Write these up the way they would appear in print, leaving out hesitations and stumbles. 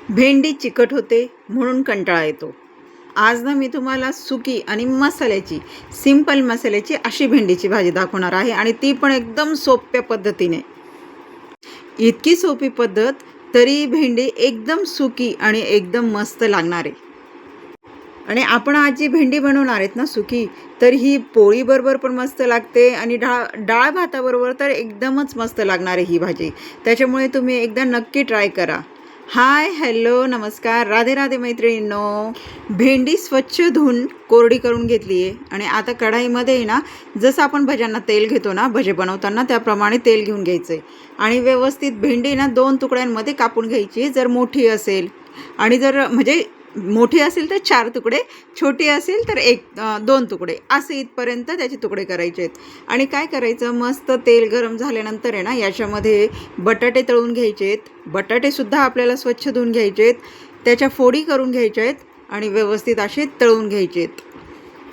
भेंडी चिकट होते म्हणून कंटाळा येतो. आज ना मी तुम्हाला सुकी आणि मसाल्याची सिंपल मसाल्याची अशी भेंडीची भाजी दाखवणार आहे आणि ती पण एकदम सोप्या पद्धतीने. इतकी सोपी पद्धत तरी भेंडी एकदम सुकी आणि एकदम मस्त लागणार आहे. आणि आपण आज जी भेंडी बनवणार आहेत ना सुकी, तर ही पोळीबरोबर पण मस्त लागते आणि डाळ भाताबरोबर तर एकदमच मस्त लागणार आहे ही भाजी. त्याच्यामुळे तुम्ही एकदा नक्की ट्राय करा. हाय, हॅलो, नमस्कार, राधे राधे मैत्रिणींनो. भेंडी स्वच्छ धुवून कोरडी करून घेतली आहे आणि आता कढाईमध्ये आहे ना, जसं आपण भज्यांना तेल घेतो ना भजे बनवताना त्याप्रमाणे तेल घेऊन घ्यायचं आहे आणि व्यवस्थित भेंडी ना 2 तुकड्यांमध्ये कापून घ्यायची. जर मोठी असेल आणि जर म्हणजे मोठी असेल तर 4 तुकडे, छोटी असेल तर 2 तुकडे, असे इथपर्यंत त्याचे तुकडे करायचे आहेत. आणि काय करायचं, मस्त तेल गरम झाल्यानंतर आहे ना याच्यामध्ये बटाटे तळून घ्यायचे आहेत. बटाटेसुद्धा आपल्याला स्वच्छ धुवून घ्यायचे आहेत, त्याच्या फोडी करून घ्यायच्या आहेत आणि व्यवस्थित असे तळून घ्यायचे आहेत.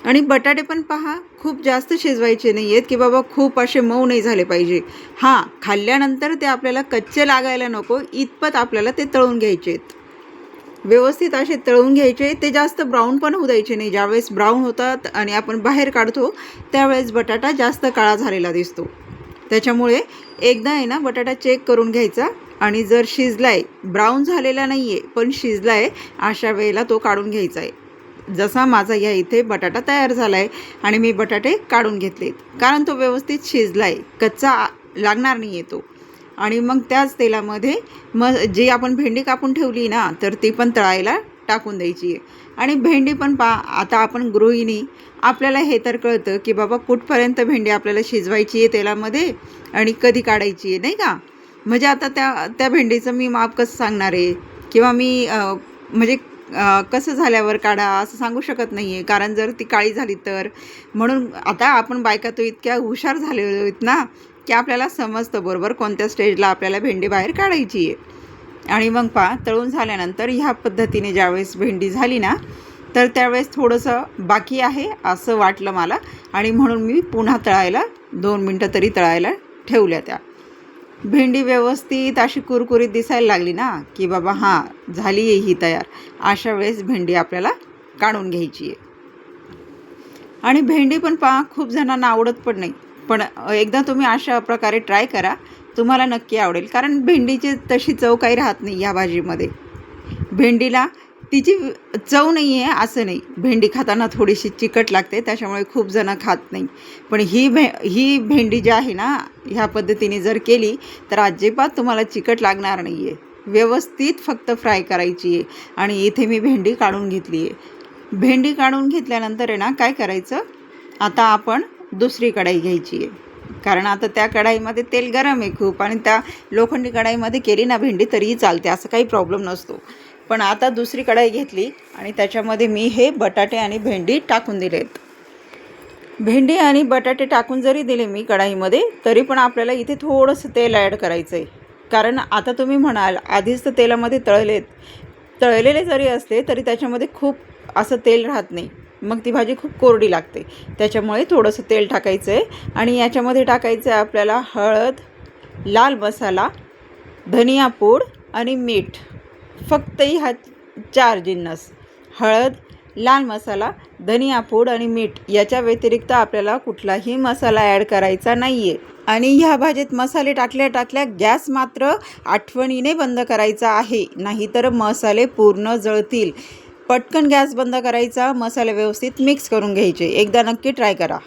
आणि बटाटे पण पहा, खूप जास्त शिजवायचे नाही आहेत की बाबा खूप असे मऊ नाही झाले पाहिजे. हां, खाल्ल्यानंतर ते आपल्याला कच्चे लागायला नको इतपत आपल्याला ते तळून घ्यायचे आहेत. व्यवस्थित असे तळून घ्यायचे. ते जास्त ब्राऊन पण होऊ द्यायचे नाही. ज्यावेळेस ब्राऊन होतात आणि आपण बाहेर काढतो त्यावेळेस बटाटा जास्त काळा झालेला दिसतो. त्याच्यामुळे एकदा आहे ना बटाटा चेक करून घ्यायचा आणि जर शिजला आहे, ब्राऊन झालेला नाही आहे पण शिजला आहे, अशा वेळेला तो काढून घ्यायचा आहे. जसा माझा या इथे बटाटा तयार झाला आहे आणि मी बटाटे काढून घेतलेत कारण तो व्यवस्थित शिजला आहे, कच्चा लागणार नाही आहे तो. आणि मग त्याच तेलामध्ये जी आपण भेंडी कापून ठेवली ना तर ती पण तळायला टाकून द्यायची आहे. आणि भेंडी पण आता आपण गृहिणी, आपल्याला हे तर कळतं की बाबा कुठपर्यंत भेंडी आपल्याला शिजवायची आहे तेलामध्ये आणि कधी काढायची आहे, नाही का. म्हणजे आता त्या भेंडीचं मी माप कसं सांगणार आहे किंवा मी म्हणजे कसं झाल्यावर काढा असं सांगू शकत नाही आहे, कारण जर ती काळी झाली तर. म्हणून आता आपण बायका तो इतक्या हुशार झालेलो आहेत ना की आपल्याला समजतं बरोबर कोणत्या स्टेजला आपल्याला भेंडी बाहेर काढायची आहे. आणि मग तळून झाल्यानंतर ह्या पद्धतीने ज्यावेळेस भेंडी झाली ना तर त्यावेळेस थोडंसं बाकी आहे असं वाटलं मला आणि म्हणून मी पुन्हा तळायला 2 मिनटं तरी तळायला ठेवल्या. त्या भेंडी व्यवस्थित अशी कुरकुरीत दिसायला लागली ना की बाबा हां झाली आहे ही तयार. अशा वेळेस भेंडी आपल्याला काढून घ्यायची आहे. आणि भेंडी पण खूप जणांना आवडत पण नाही, पण एकदा तुम्ही अशा प्रकारे ट्राय करा, तुम्हाला नक्की आवडेल. कारण भेंडीची तशी चव काही राहत नाही या भाजीमध्ये. भेंडीला तिची चव नाही आहे असं नाही, भेंडी खाताना थोडीशी चिकट लागते त्याच्यामुळे खूप जणं खात नाही. पण ही भेंडी जी आहे ना ह्या पद्धतीने जर केली तर अजिबात तुम्हाला चिकट लागणार नाही आहे. व्यवस्थित फक्त फ्राय करायची आहे. आणि इथे मी भेंडी काढून घेतली आहे. भेंडी काढून घेतल्यानंतर आहे ना काय करायचं, आता आपण दुसरी कढाई घ्यायची आहे. कारण आता त्या कढाईमध्ये तेल गरम आहे खूप आणि त्या लोखंडी कढाईमध्ये केली ना भेंडी तरीही चालते, असं काही प्रॉब्लेम नसतो. पण आता दुसरी कढाई घेतली आणि त्याच्यामध्ये मी हे बटाटे आणि भेंडी टाकून दिलेत. भेंडी आणि बटाटे टाकून जरी दिले मी कढाईमध्ये तरी पण आपल्याला इथे थोडंसं तेल ॲड करायचं आहे. कारण आता तुम्ही म्हणाल आधीच तर तेलामध्ये तळलेले जरी असले तरी त्याच्यामध्ये खूप असं तेल राहत नाही, मग ती भाजी खूप कोरडी लागते. त्याच्यामुळे थोडंसं तेल टाकायचं आहे. आणि याच्यामध्ये टाकायचं आहे आपल्याला हळद, लाल मसाला, धनिया पूड आणि मीठ. फक्त ह्या 4 जिन्नस, हळद, लाल मसाला, धनिया पूड आणि मीठ, याच्या व्यतिरिक्त आपल्याला कुठलाही मसाला ॲड करायचा नाही आहे. आणि ह्या भाजीत मसाले टाकल्या गॅस मात्र आठवणीने बंद करायचा आहे, नाहीतर मसाले पूर्ण जळतील. पटकन गॅस बंद करायचा, मसाले व्यवस्थित मिक्स करून घ्यायचे. एकदा नक्की ट्राय करा.